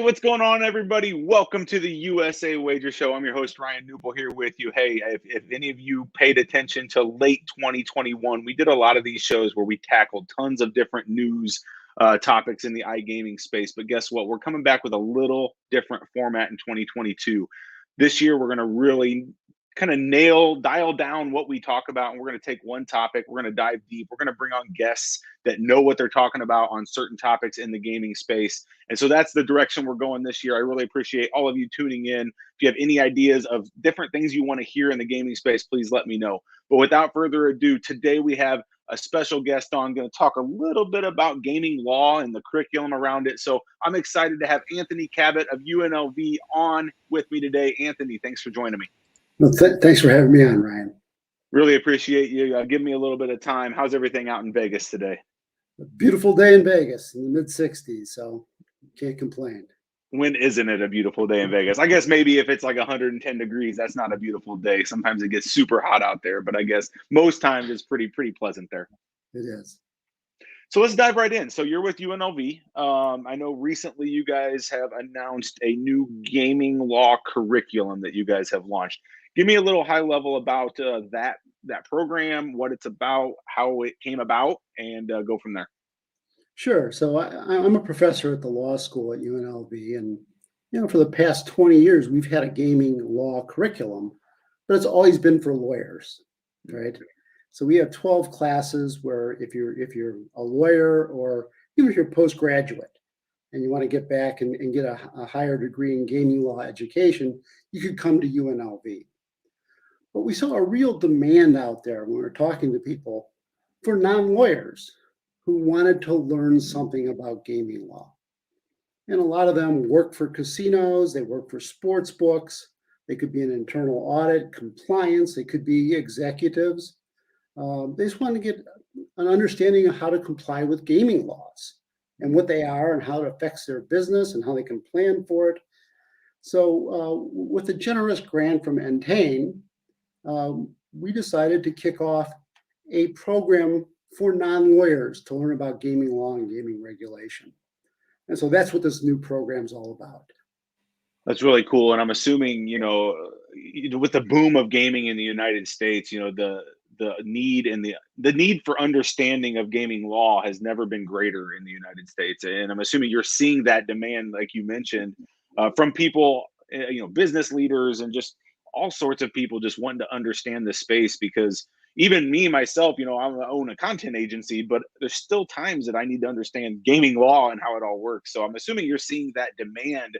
what's going on, everybody? Welcome to the USA Wager Show. I'm your host, Ryan Newble, here with you. Hey, if any of you paid attention to late 2021, we did a lot of these shows where we tackled tons of different news topics in the iGaming space. But guess what? We're coming back with a little different format in 2022. This year, we're going to really kind of dial down what we talk about, and we're going to take one topic, we're going to dive deep, we're going to bring on guests that know what they're talking about on certain topics in the gaming space. And so that's the direction we're going this year. I really appreciate all of you tuning in. If you have any ideas of different things you want to hear in the gaming space, please let me know. But without further ado, today we have a special guest on, going to talk a little bit about gaming law and the curriculum around it. So I'm excited to have Anthony Cabot of UNLV on with me today. Anthony, thanks for joining me. Well, thanks for having me on, Ryan. Really appreciate you. Give me a little bit of time. How's everything out in Vegas today? A beautiful day in Vegas in the mid-60s, so can't complain. When isn't it a beautiful day in Vegas? I guess maybe if it's like 110 degrees, that's not a beautiful day. Sometimes it gets super hot out there, but I guess most times it's pretty pleasant there. It is. So let's dive right in. So you're with UNLV. I know recently you guys have announced a new gaming law curriculum that you guys have launched. Give me a little high level about that program, what it's about, how it came about, and go from there. Sure. So I'm a professor at the law school at UNLV, and for the past 20 years we've had a gaming law curriculum, but it's always been for lawyers, right? So we have 12 classes where if you're a lawyer, or even if you're postgraduate and you want to get back and get a higher degree in gaming law education, you could come to UNLV. But we saw a real demand out there when we were talking to people for non-lawyers who wanted to learn something about gaming law. And a lot of them work for casinos, they work for sports books, they could be in internal audit, compliance, they could be executives. They just want to get an understanding of how to comply with gaming laws and what they are and how it affects their business and how they can plan for it. So with a generous grant from Entain, we decided to kick off a program for non-lawyers to learn about gaming law and gaming regulation. And so that's what this new program is all about. That's really cool. And I'm assuming, with the boom of gaming in the United States, the need for understanding of gaming law has never been greater in the United States. And I'm assuming you're seeing that demand, like you mentioned, from people, business leaders and just all sorts of people just wanting to understand the space, because even me, myself, I own a content agency, but there's still times that I need to understand gaming law and how it all works. So I'm assuming you're seeing that demand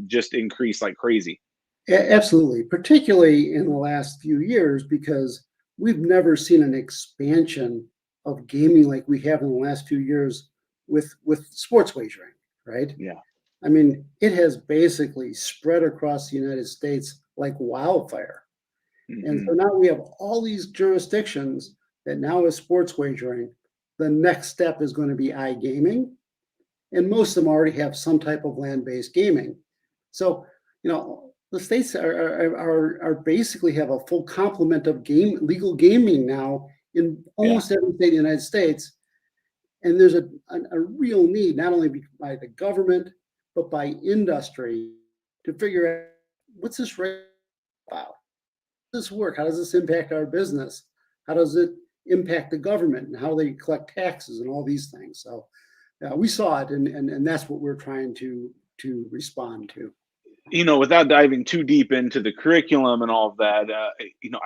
just increase like crazy. Absolutely, particularly in the last few years, because we've never seen an expansion of gaming like we have in the last few years with sports wagering, right? Yeah. I mean, it has basically spread across the United States like wildfire. Mm-hmm. And so now we have all these jurisdictions that now is sports wagering. The next step is going to be iGaming. And most of them already have some type of land-based gaming. So, the states are basically have a full complement of legal gaming now in almost every state in the United States. And there's a real need, not only by the government, but by industry, to figure out what's this about? How does this work? How does this impact our business? How does it impact the government and how they collect taxes and all these things? So we saw it, and that's what we're trying to respond to. Without diving too deep into the curriculum and all of that,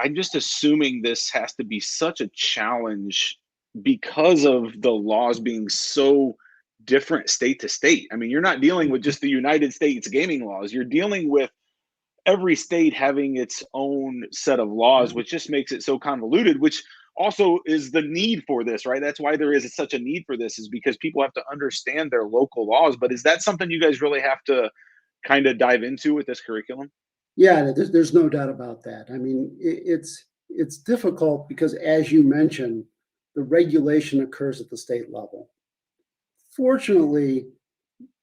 I'm just assuming this has to be such a challenge because of the laws being so different state to state. I mean, you're not dealing with just the United States gaming laws. You're dealing with every state having its own set of laws, which just makes it so convoluted, which also is the need for this, right? That's why there is such a need for this, is because people have to understand their local laws. But is that something you guys really have to kind of dive into with this curriculum? Yeah, there's no doubt about that. I mean, it's difficult because, as you mentioned, the regulation occurs at the state level. Fortunately,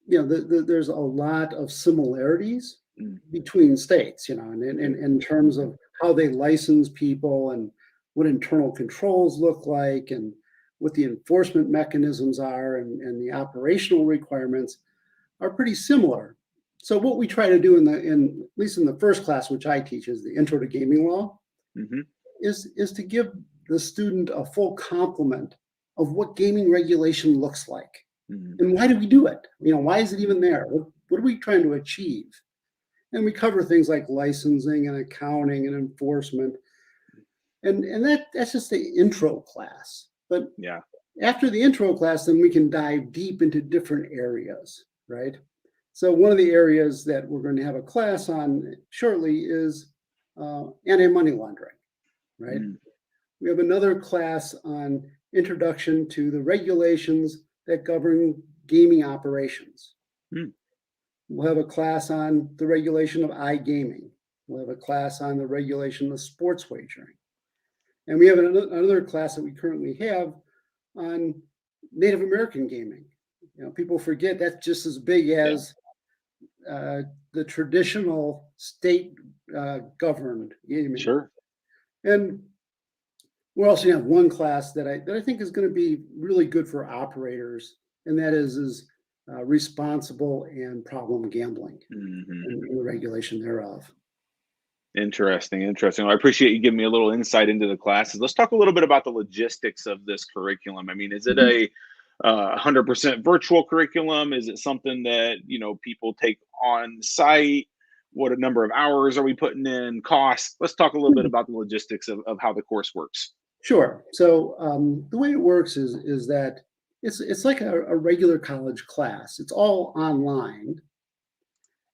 there's a lot of similarities between states, and in terms of how they license people and what internal controls look like and what the enforcement mechanisms are and the operational requirements are pretty similar. So what we try to do at least in the first class, which I teach, is the Intro to Gaming Law, is to give the student a full complement of what gaming regulation looks like. And why do we do it? Why is it even there? What are we trying to achieve? And we cover things like licensing and accounting and enforcement. And that's just the intro class. But after the intro class, then we can dive deep into different areas, right? So one of the areas that we're going to have a class on shortly is anti-money laundering, right? We have another class on introduction to the regulations that govern gaming operations. We'll have a class on the regulation of iGaming. We'll have a class on the regulation of sports wagering. And we have another class that we currently have on Native American gaming. People forget that's just as big as the traditional state governed gaming. Sure. And we're also going to have one class that I think is going to be really good for operators, and that is responsible and problem gambling and the regulation thereof. Interesting. I appreciate you giving me a little insight into the classes. Let's talk a little bit about the logistics of this curriculum. I mean, is it a 100% virtual curriculum? Is it something that people take on site? What a number of hours are we putting in? Costs? Let's talk a little bit about the logistics of how the course works. Sure. So the way it works is that it's like a regular college class. It's all online,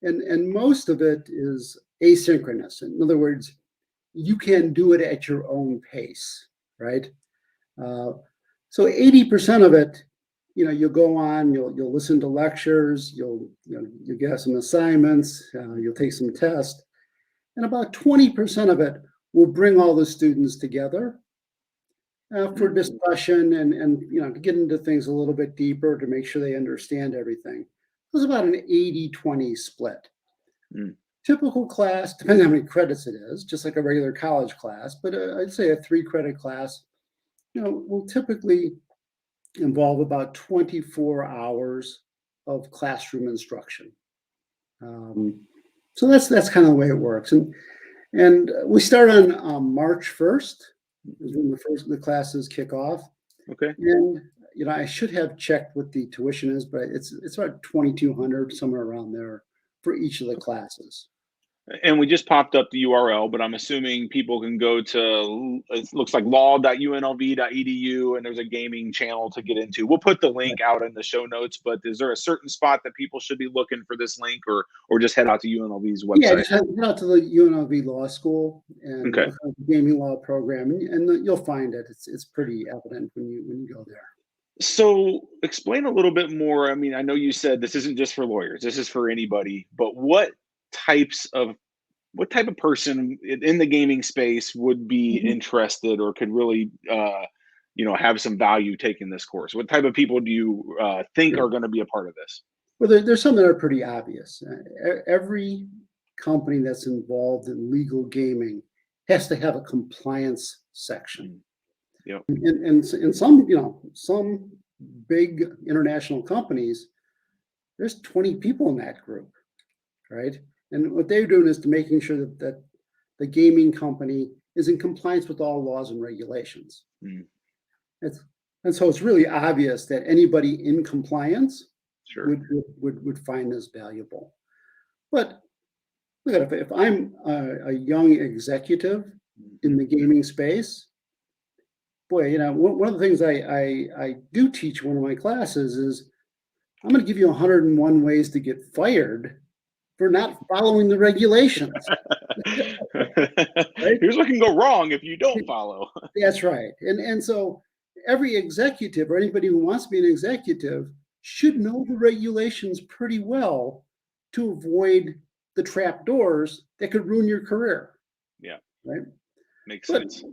and most of it is asynchronous. In other words, you can do it at your own pace, right? So 80% of it, you'll go on, you'll listen to lectures, you'll get some assignments, you'll take some tests, and about 20% of it will bring all the students together for discussion and to get into things a little bit deeper to make sure they understand everything. It was about an 80-20 split. Typical class, depending on how many credits it is, just like a regular college class, but I'd say a 3-credit class, will typically involve about 24 hours of classroom instruction. So that's kind of the way it works. And we start on March 1st, is when the classes kick off. Okay. And I should have checked what the tuition is, but it's about $2,200, somewhere around there, for each of the classes. And we just popped up the URL, but I'm assuming people can go to, it looks like law.unlv.edu, and there's a gaming channel to get into. We'll put the link out in the show notes, but is there a certain spot that people should be looking for this link, or just head out to UNLV's website? Yeah, just head out to the UNLV Law School and look at the gaming law program, and you'll find it. It's pretty evident when you go there. So explain a little bit more. I mean, I know you said this isn't just for lawyers, this is for anybody, but what type of person in the gaming space would be interested or could really have some value taking this course? What type of people do you think are going to be a part of this? Well, there's some that are pretty obvious. Every company that's involved in legal gaming has to have a compliance section. Yep. And some big international companies, there's 20 people in that group, right? And what they're doing is to making sure that the gaming company is in compliance with all laws and regulations. And so it's really obvious that anybody in compliance would find this valuable. But look at if I'm a young executive in the gaming space, boy, one of the things I do teach in one of my classes is I'm going to give you 101 ways to get fired for not following the regulations. Right? Here's what can go wrong if you don't follow. That's right. And so every executive or anybody who wants to be an executive should know the regulations pretty well to avoid the trap doors that could ruin your career. Yeah. Right. Makes sense.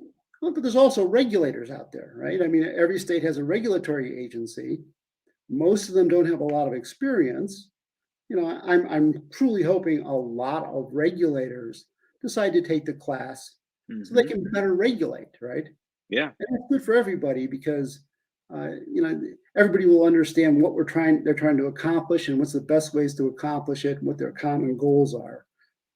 But there's also regulators out there, right? I mean, every state has a regulatory agency. Most of them don't have a lot of experience. I'm truly hoping a lot of regulators decide to take the class so they can better regulate, right? Yeah. And it's good for everybody because everybody will understand what they're trying to accomplish and what's the best ways to accomplish it and what their common goals are.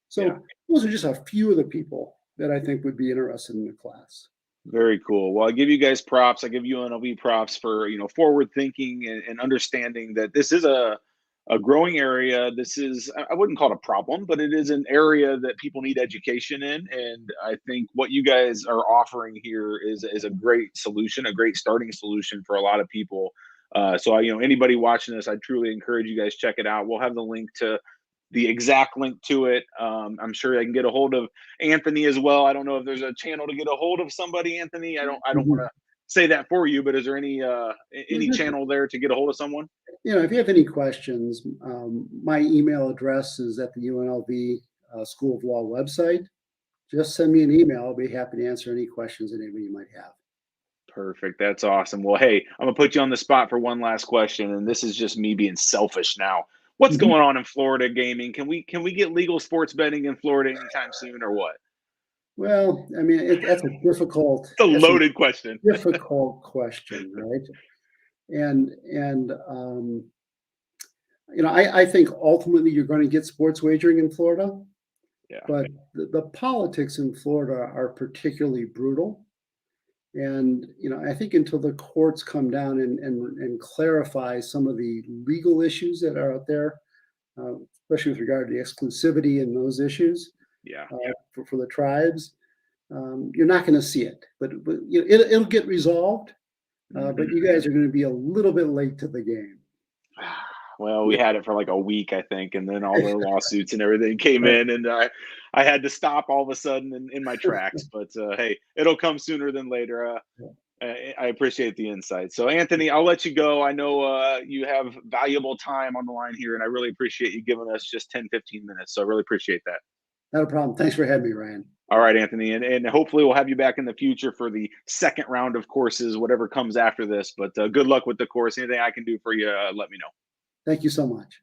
So Yeah. those are just a few of the people that I think would be interested in the class. Very cool. Well, I give you guys props. I give UNLV props for, forward thinking and understanding that this is a growing area. This is, I wouldn't call it a problem, but it is an area that people need education in. And I think what you guys are offering here is a great solution, a great starting solution for a lot of people. Anybody watching this, I truly encourage you guys, check it out. We'll have the link to the exact link to it. I'm sure I can get a hold of Anthony as well. I don't know if there's a channel to get a hold of somebody, Anthony. I don't want to say that for you, but is there any channel there to get a hold of someone? If you have any questions, my email address is at the UNLV School of Law website. Just send me an email. I'll be happy to answer any questions that anybody might have. Perfect. That's awesome. Well, hey, I'm gonna put you on the spot for one last question, and this is just me being selfish now. What's going on in Florida gaming? Can we get legal sports betting in Florida anytime soon, or what? Well, I mean, that's a difficult. It's a loaded question. Difficult question, right? And I think ultimately you're going to get sports wagering in Florida. Yeah. But the politics in Florida are particularly brutal. And, I think until the courts come down and clarify some of the legal issues that are out there, especially with regard to the exclusivity and those issues for the tribes, you're not going to see it. But it'll get resolved. But you guys are going to be a little bit late to the game. Well, we had it for like a week, I think, and then all the lawsuits and everything came in, and I had to stop all of a sudden in my tracks. But hey, it'll come sooner than later. I appreciate the insight. So, Anthony, I'll let you go. I know you have valuable time on the line here, and I really appreciate you giving us just 10, 15 minutes. So I really appreciate that. Not a problem. Thanks for having me, Ryan. All right, Anthony, and hopefully we'll have you back in the future for the second round of courses, whatever comes after this. But good luck with the course. Anything I can do for you, let me know. Thank you so much.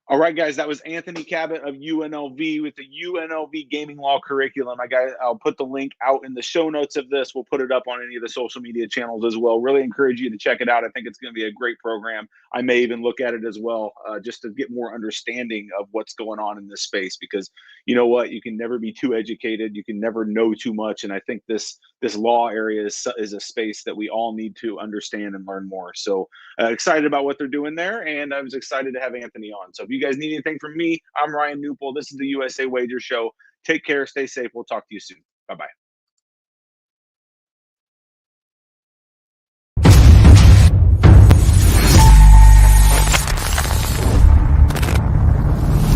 All right, guys, that was Anthony Cabot of UNLV with the UNLV Gaming Law Curriculum. I'll put the link out in the show notes of this. We'll put it up on any of the social media channels as well. Really encourage you to check it out. I think it's going to be a great program. I may even look at it as well, just to get more understanding of what's going on in this space, because you know what? You can never be too educated. You can never know too much. And I think this law area is a space that we all need to understand and learn more. So excited about what they're doing there. And I was excited to have Anthony on. So if you guys need anything from me, I'm Ryan Newpol. This is the USA Wager Show. Take care. Stay safe. We'll talk to you soon. Bye-bye.